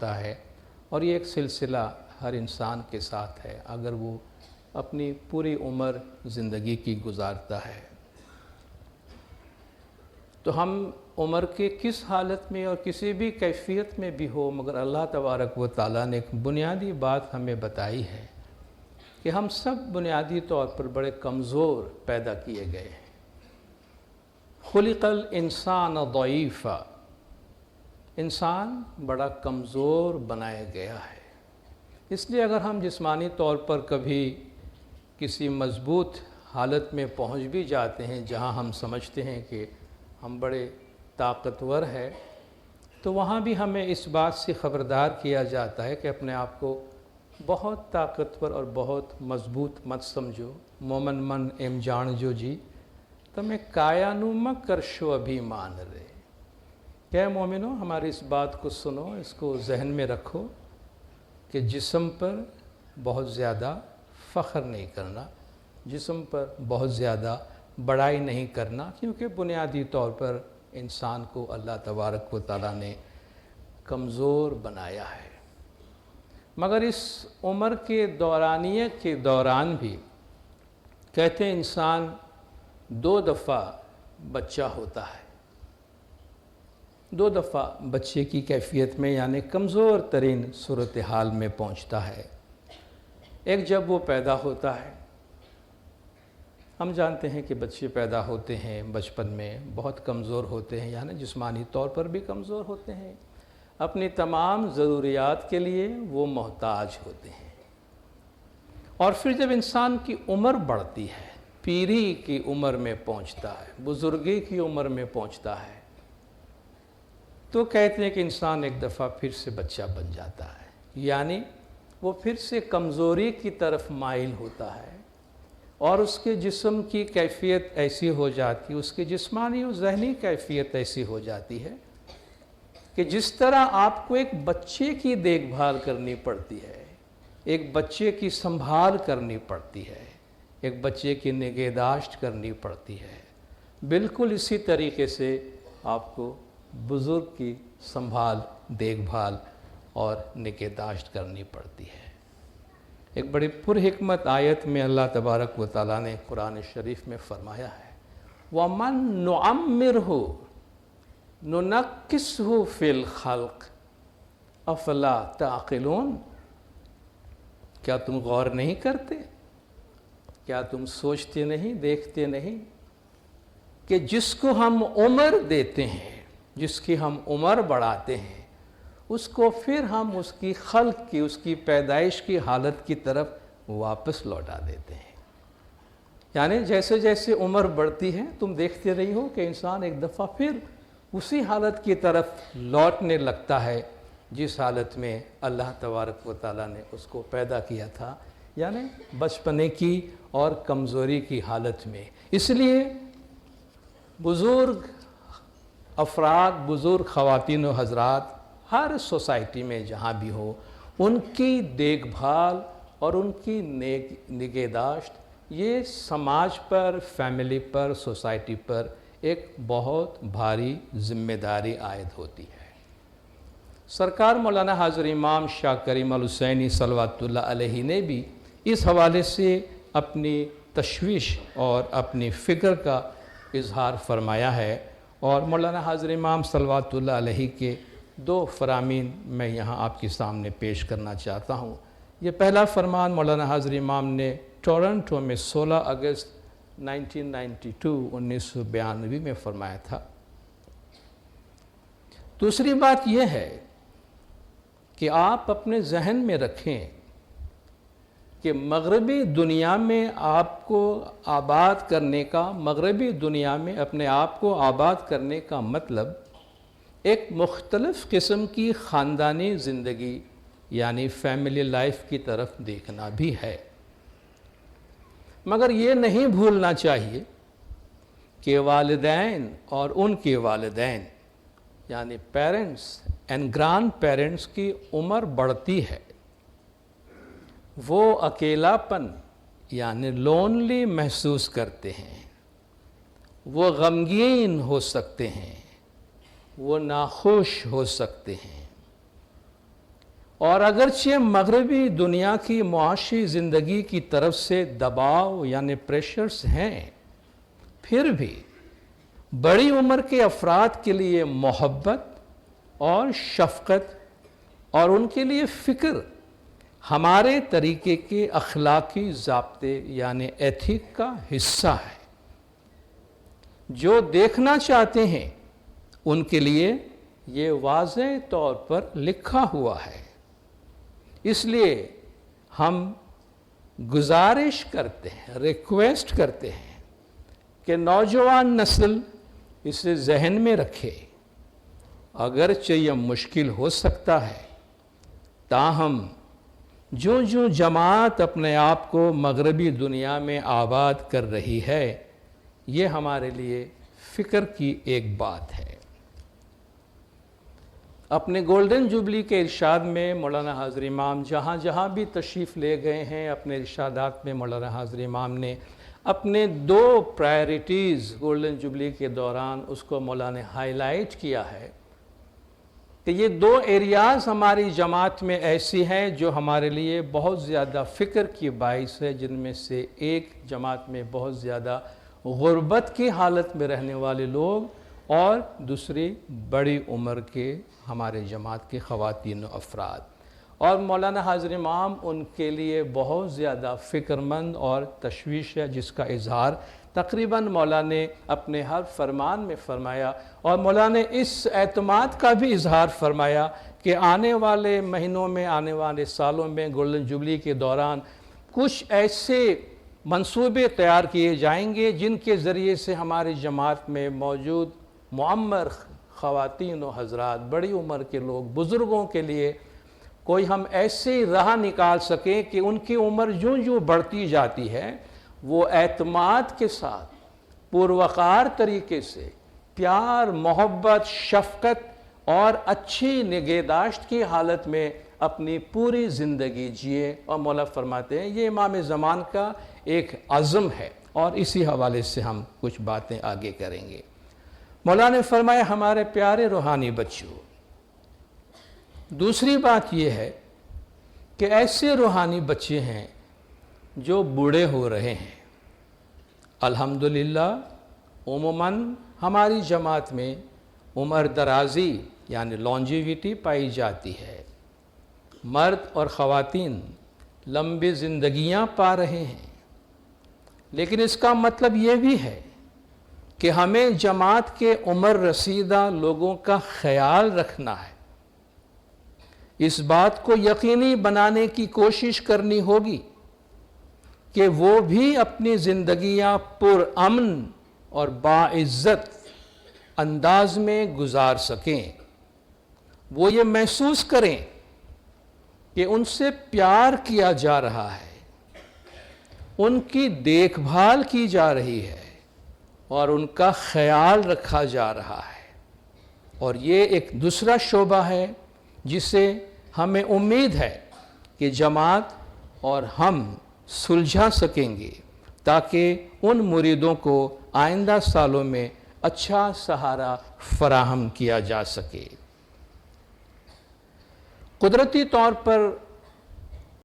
ہوتا ہے، اور یہ ایک سلسلہ ہر انسان کے ساتھ ہے اگر وہ اپنی پوری عمر زندگی کی گزارتا ہے۔ تو ہم عمر کے کس حالت میں اور کسی بھی کیفیت میں بھی ہو، مگر اللہ تبارک و تعالیٰ نے ایک بنیادی بات ہمیں بتائی ہے کہ ہم سب بنیادی طور پر بڑے کمزور پیدا کیے گئے ہیں۔ خلق الانسان ضعیفا، انسان بڑا کمزور بنایا گیا ہے۔ اس لیے اگر ہم جسمانی طور پر کبھی کسی مضبوط حالت میں پہنچ بھی جاتے ہیں جہاں ہم سمجھتے ہیں کہ ہم بڑے طاقتور ہیں، تو وہاں بھی ہمیں اس بات سے خبردار کیا جاتا ہے کہ اپنے آپ کو بہت طاقتور اور بہت مضبوط مت سمجھو۔ مومن من ایم جان جو جی تمہیں کایا نو مکر شو ابھیمان رے۔ کہ مومنو، ہماری اس بات کو سنو، اس کو ذہن میں رکھو کہ جسم پر بہت زیادہ فخر نہیں کرنا، جسم پر بہت زیادہ بڑائی نہیں کرنا، کیونکہ بنیادی طور پر انسان کو اللہ تبارک و تعالیٰ نے کمزور بنایا ہے۔ مگر اس عمر کے دورانیے کے دوران بھی کہتے ہیں انسان 2 دفعہ بچہ ہوتا ہے، 2 دفعہ بچے کی کیفیت میں یعنی کمزور ترین صورتحال میں پہنچتا ہے۔ ایک جب وہ پیدا ہوتا ہے، ہم جانتے ہیں کہ بچے پیدا ہوتے ہیں بچپن میں بہت کمزور ہوتے ہیں، یعنی جسمانی طور پر بھی کمزور ہوتے ہیں، اپنی تمام ضروریات کے لیے وہ محتاج ہوتے ہیں۔ اور پھر جب انسان کی عمر بڑھتی ہے، پیری کی عمر میں پہنچتا ہے، بزرگی کی عمر میں پہنچتا ہے، تو کہتے ہیں کہ انسان ایک دفعہ پھر سے بچہ بن جاتا ہے، یعنی وہ پھر سے کمزوری کی طرف مائل ہوتا ہے، اور اس کے جسم کی کیفیت ایسی ہو جاتی ہے، اس کی جسمانی اور ذہنی کیفیت ایسی ہو جاتی ہے کہ جس طرح آپ کو ایک بچے کی دیکھ بھال کرنی پڑتی ہے، ایک بچے کی سنبھال کرنی پڑتی ہے، ایک بچے کی نگہداشت کرنی پڑتی ہے، بالکل اسی طریقے سے آپ کو بزرگ کی سنبھال، دیکھ بھال اور نگہداشت کرنی پڑتی ہے۔ ایک بڑی پرحکمت آیت میں اللہ تبارک و تعالیٰ نے قرآن شریف میں فرمایا ہے، وَمَن نُعَمِّرْهُ نُنَقِّصْهُ فِي الْخَلْقِ أَفَلَا تَعْقِلُونَ۔ کیا تم غور نہیں کرتے؟ کیا تم سوچتے نہیں، دیکھتے نہیں کہ جس کو ہم عمر دیتے ہیں، جس کی ہم عمر بڑھاتے ہیں، اس کو پھر ہم اس کی خلق کی، اس کی پیدائش کی حالت کی طرف واپس لوٹا دیتے ہیں۔ یعنی جیسے جیسے عمر بڑھتی ہے تم دیکھتے رہی ہو کہ انسان ایک دفعہ پھر اسی حالت کی طرف لوٹنے لگتا ہے جس حالت میں اللہ تبارک و تعالیٰ نے اس کو پیدا کیا تھا، یعنی بچپنے کی اور کمزوری کی حالت میں۔ اس لیے بزرگ افراد، بزرگ خواتین و حضرات ہر سوسائٹی میں جہاں بھی ہو، ان کی دیکھ بھال اور ان کی نگہداشت یہ سماج پر، فیملی پر، سوسائٹی پر ایک بہت بھاری ذمہ داری عائد ہوتی ہے۔ سرکار مولانا حاضر امام شاہ کریم الحسینی صلوات اللہ علیہ نے بھی اس حوالے سے اپنی تشویش اور اپنی فکر کا اظہار فرمایا ہے، اور مولانا حاضر امام صلوات اللہ علیہ کے 2 فرامین میں یہاں آپ کے سامنے پیش کرنا چاہتا ہوں۔ یہ پہلا فرمان مولانا حاضر امام نے ٹورنٹو میں 16 اگست 1992 میں فرمایا تھا۔ دوسری بات یہ ہے کہ آپ اپنے ذہن میں رکھیں کہ مغربی دنیا میں آپ کو آباد کرنے کا، مغربی دنیا میں اپنے آپ کو آباد کرنے کا مطلب ایک مختلف قسم کی خاندانی زندگی یعنی فیملی لائف کی طرف دیکھنا بھی ہے۔ مگر یہ نہیں بھولنا چاہیے کہ والدین اور ان کے والدین یعنی پیرنٹس اینڈ گرانڈ پیرنٹس کی عمر بڑھتی ہے، وہ اکیلاپن یعنی لونلی محسوس کرتے ہیں، وہ غمگین ہو سکتے ہیں، وہ ناخوش ہو سکتے ہیں، اور اگرچہ مغربی دنیا کی معاشی زندگی کی طرف سے دباؤ یعنی پریشرز ہیں، پھر بھی بڑی عمر کے افراد کے لیے محبت اور شفقت اور ان کے لیے فکر ہمارے طریقے کے اخلاقی ضابطے یعنی ایتھک کا حصہ ہے۔ جو دیکھنا چاہتے ہیں ان کے لیے یہ واضح طور پر لکھا ہوا ہے۔ اس لیے ہم گزارش کرتے ہیں، ریکویسٹ کرتے ہیں کہ نوجوان نسل اسے ذہن میں رکھے۔ اگرچہ یہ مشکل ہو سکتا ہے، تاہم جو جماعت اپنے آپ کو مغربی دنیا میں آباد کر رہی ہے، یہ ہمارے لیے فکر کی ایک بات ہے۔ اپنے گولڈن جوبلی کے ارشاد میں مولانا حاضر امام جہاں بھی تشریف لے گئے ہیں، اپنے ارشادات میں مولانا حاضر امام نے اپنے 2 پرائرٹیز گولڈن جوبلی کے دوران اس کو مولانا نے ہائی لائٹ کیا ہے کہ یہ 2 ایریاز ہماری جماعت میں ایسی ہیں جو ہمارے لیے بہت زیادہ فکر کی باعث ہے، جن میں سے ایک جماعت میں بہت زیادہ غربت کی حالت میں رہنے والے لوگ اور دوسری بڑی عمر کے ہمارے جماعت کے خواتین و افراد، اور مولانا حاضر امام ان کے لیے بہت زیادہ فکر مند اور تشویش ہے، جس کا اظہار تقریباً مولانا نے اپنے ہر فرمان میں فرمایا، اور مولانا نے اس اعتماد کا بھی اظہار فرمایا کہ آنے والے مہینوں میں، آنے والے سالوں میں گولڈن جوبلی کے دوران کچھ ایسے منصوبے تیار کیے جائیں گے جن کے ذریعے سے ہماری جماعت میں موجود معمر خواتین و حضرات، بڑی عمر کے لوگ، بزرگوں کے لیے کوئی ہم ایسی راہ نکال سکیں کہ ان کی عمر جو بڑھتی جاتی ہے وہ اعتماد کے ساتھ پروقار طریقے سے پیار، محبت، شفقت اور اچھی نگہداشت کی حالت میں اپنی پوری زندگی جیے۔ اور مولا فرماتے ہیں یہ امام زمان کا ایک عزم ہے، اور اسی حوالے سے ہم کچھ باتیں آگے کریں گے۔ مولانا نے فرمایا ہمارے پیارے روحانی بچوں، دوسری بات یہ ہے کہ ایسے روحانی بچے ہیں جو بوڑھے ہو رہے ہیں۔ الحمدللہ عموماً ہماری جماعت میں عمر درازی یعنی لانجیویٹی پائی جاتی ہے، مرد اور خواتین لمبی زندگیاں پا رہے ہیں، لیکن اس کا مطلب یہ بھی ہے کہ ہمیں جماعت کے عمر رسیدہ لوگوں کا خیال رکھنا ہے، اس بات کو یقینی بنانے کی کوشش کرنی ہوگی کہ وہ بھی اپنی زندگیاں پرامن اور باعزت انداز میں گزار سکیں، وہ یہ محسوس کریں کہ ان سے پیار کیا جا رہا ہے، ان کی دیکھ بھال کی جا رہی ہے اور ان کا خیال رکھا جا رہا ہے۔ اور یہ ایک دوسرا شعبہ ہے جسے ہمیں امید ہے کہ جماعت اور ہم سلجھا سکیں گے تاکہ ان مریدوں کو آئندہ سالوں میں اچھا سہارا فراہم کیا جا سکے۔ قدرتی طور پر